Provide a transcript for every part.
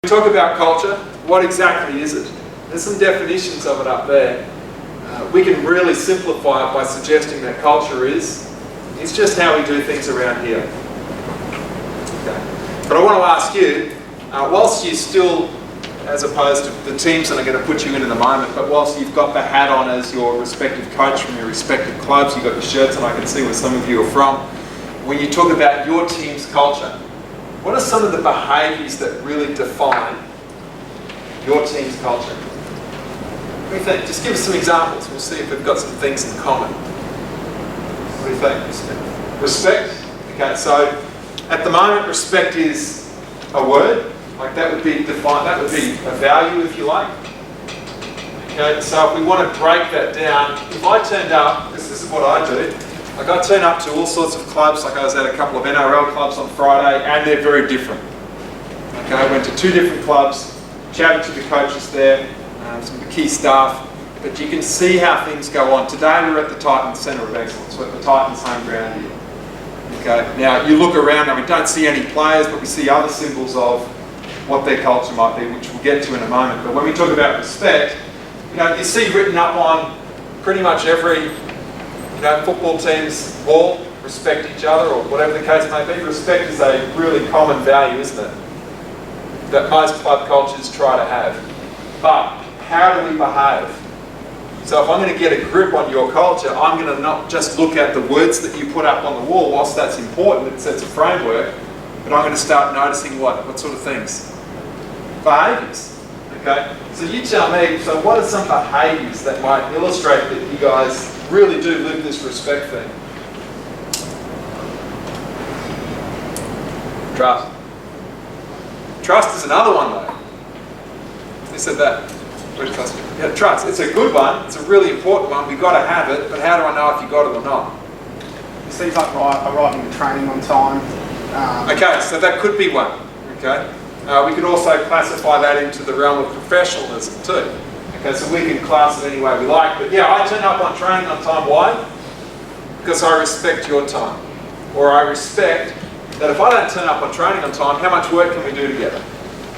We talk about culture. What exactly is it? There's some definitions of it up there. We can really simplify it by suggesting that culture is it's just how we do things around here. Okay. But I want to ask you, whilst you still, as opposed to the teams that are going to put you in the moment, but whilst you've got the hat on as your respective coach from your respective clubs, you've got your shirts, and I can see where some of you are from. When you talk about your team's culture, what are some of the behaviours that really define your team's culture? What do you think? Just give us some examples. We'll see if we've got some things in common. What do you think? Respect. Okay, so at the moment, respect is a word. Like that would be defined. That would be a value, if you like. Okay, so if we want to break that down, if I turned up, this is what I do. Like I turn up to all sorts of clubs. Like I was at a couple of NRL clubs on Friday, and they're very different. Okay, I went to 2 different clubs, chatted to the coaches there, some of the key staff, but you can see how things go on. Today we're at the Titans Centre of Excellence. We're at the Titans home ground here. Okay, now you look around and we don't see any players, but we see other symbols of what their culture might be, which we'll get to in a moment. But when we talk about respect, you see written up on pretty much every football team's wall, respect each other, or whatever the case may be. Respect is a really common value, isn't it? That most club cultures try to have. But how do we behave? So if I'm going to get a grip on your culture, I'm going to not just look at the words that you put up on the wall, whilst that's important, it sets a framework, but I'm going to start noticing what sort of things? Behaviours. Okay? So you tell me, so what are some behaviours that might illustrate that you guys really do live this respect thing? Trust. Trust is another one though. Who said that? Where's trust? Yeah, trust. It's a good one. It's a really important one. We've got to have it, but how do I know if you got it or not? It seems like arriving to training on time. Okay, so that could be one. Okay. We could also classify that into the realm of professionalism too. Okay, so we can class it any way we like. But yeah, I turn up on training on time. Why? Because I respect your time. Or I respect that if I don't turn up on training on time, how much work can we do together?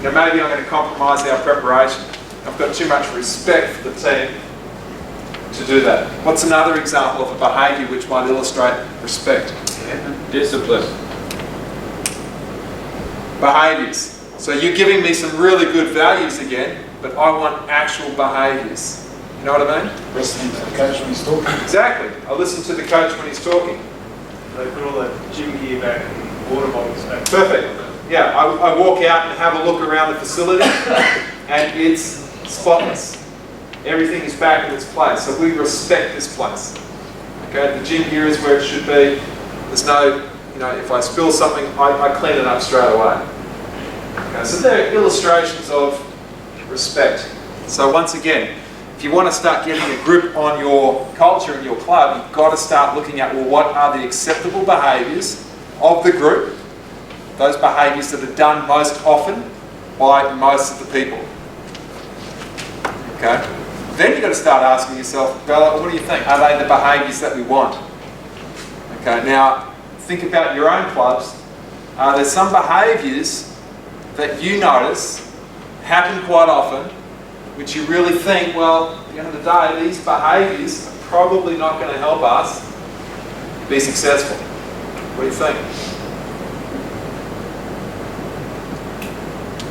Maybe I'm going to compromise our preparation. I've got too much respect for the team to do that. What's another example of a behaviour which might illustrate respect? Discipline. Behaviours. So you're giving me some really good values again, but I want actual behaviours. You know what I mean? Listening to the coach when he's talking. Exactly. I listen to the coach when he's talking. They put all that gym gear back and water bottles back. Perfect. Yeah, I walk out and have a look around the facility and it's spotless. Everything is back in its place. So we respect this place. Okay, the gym gear is where it should be. There's no, if I spill something, I clean it up straight away. Okay, so they're illustrations of respect. So once again, if you want to start getting a grip on your culture and your club, you've got to start looking at, well, what are the acceptable behaviours of the group? Those behaviours that are done most often by most of the people. Okay? Then you've got to start asking yourself, Bella, what do you think? Are they the behaviours that we want? Okay, now think about your own clubs. Are there some behaviours that you notice happen quite often, which you really think, well, at the end of the day, these behaviours are probably not going to help us be successful? What do you think?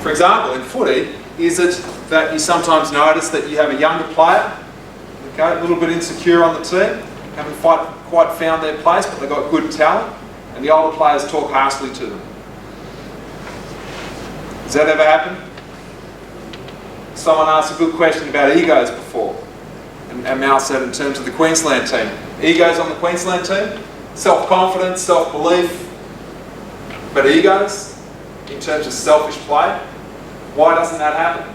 For example, in footy, is it that you sometimes notice that you have a younger player, okay, a little bit insecure on the team, haven't quite found their place, but they've got good talent, and the older players talk harshly to them? Has that ever happened? Someone asked a good question about egos before, and Mal said in terms of the Queensland team. Egos on the Queensland team? Self-confidence, self-belief, but egos in terms of selfish play? Why doesn't that happen?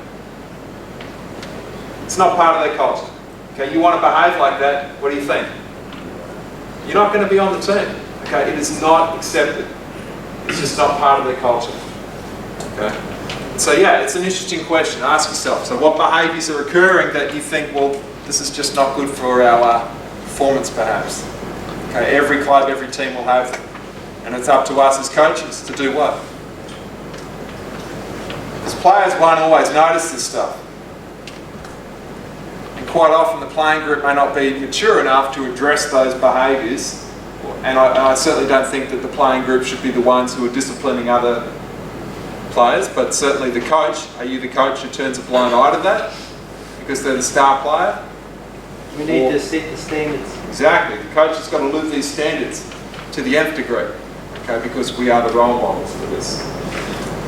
It's not part of their culture. Okay, you want to behave like that, what do you think? You're not going to be on the team. Okay, it is not accepted. It's just not part of their culture. Okay. So yeah, it's an interesting question. Ask yourself, so what behaviours are occurring that you think, well, this is just not good for our performance perhaps? Okay, every club, every team will have them. And it's up to us as coaches to do what? players won't always notice this stuff. And quite often the playing group may not be mature enough to address those behaviours. And I certainly don't think that the playing group should be the ones who are disciplining other players, but certainly the coach. Are you the coach who turns a blind eye to that because they're the star player? We need to set the standards. Exactly. The coach has got to live these standards to the nth degree, okay, because we are the role models for this.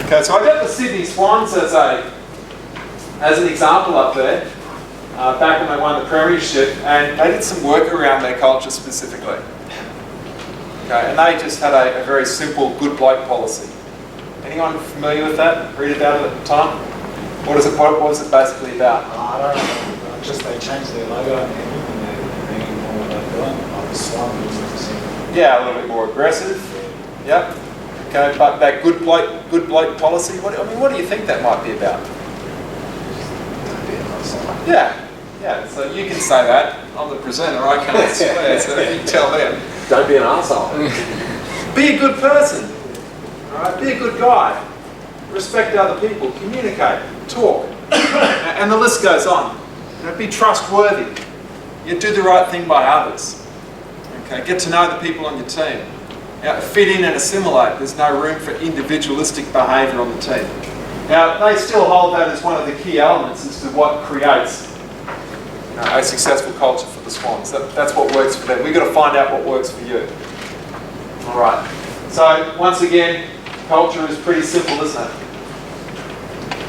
Okay, so I got the Sydney Swans as an example up there, back when they won the premiership, and they did some work around their culture specifically. Okay, and they just had a very simple good bloke policy. Anyone familiar with that? Read about it at the time? What was it basically about? I don't know, just they changed their logo and everything, they're bringing more what they're doing, like the swan was representing. Yeah, a little bit more aggressive. Yep. Okay, but that good bloke policy. What do you think that might be about? Yeah, yeah. So you can say that. I'm the presenter. I can't swear, so you tell them. Don't be an arsehole. Be a good person. All right. Be a good guy. Respect other people. Communicate. Talk. And the list goes on. You know, be trustworthy. You do the right thing by others. Okay. Get to know the people on your team. Now, fit in and assimilate. There's no room for individualistic behaviour on the team. Now, they still hold that as one of the key elements as to what creates a successful culture for the Swans. That's what works for them. We've got to find out what works for you. All right. So, once again, culture is pretty simple, isn't it?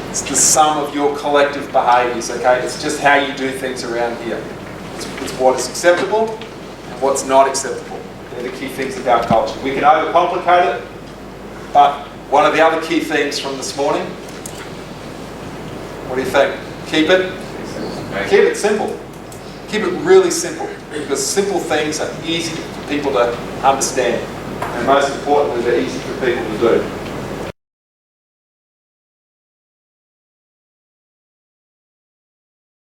It's the sum of your collective behaviours, okay? It's just how you do things around here. It's what is acceptable and what's not acceptable. They're the key things about culture. We can overcomplicate it, but one of the other key themes from this morning, what do you think? Keep it simple. Keep it really simple, because simple things are easy for people to understand, and most importantly, they're easy for people to do.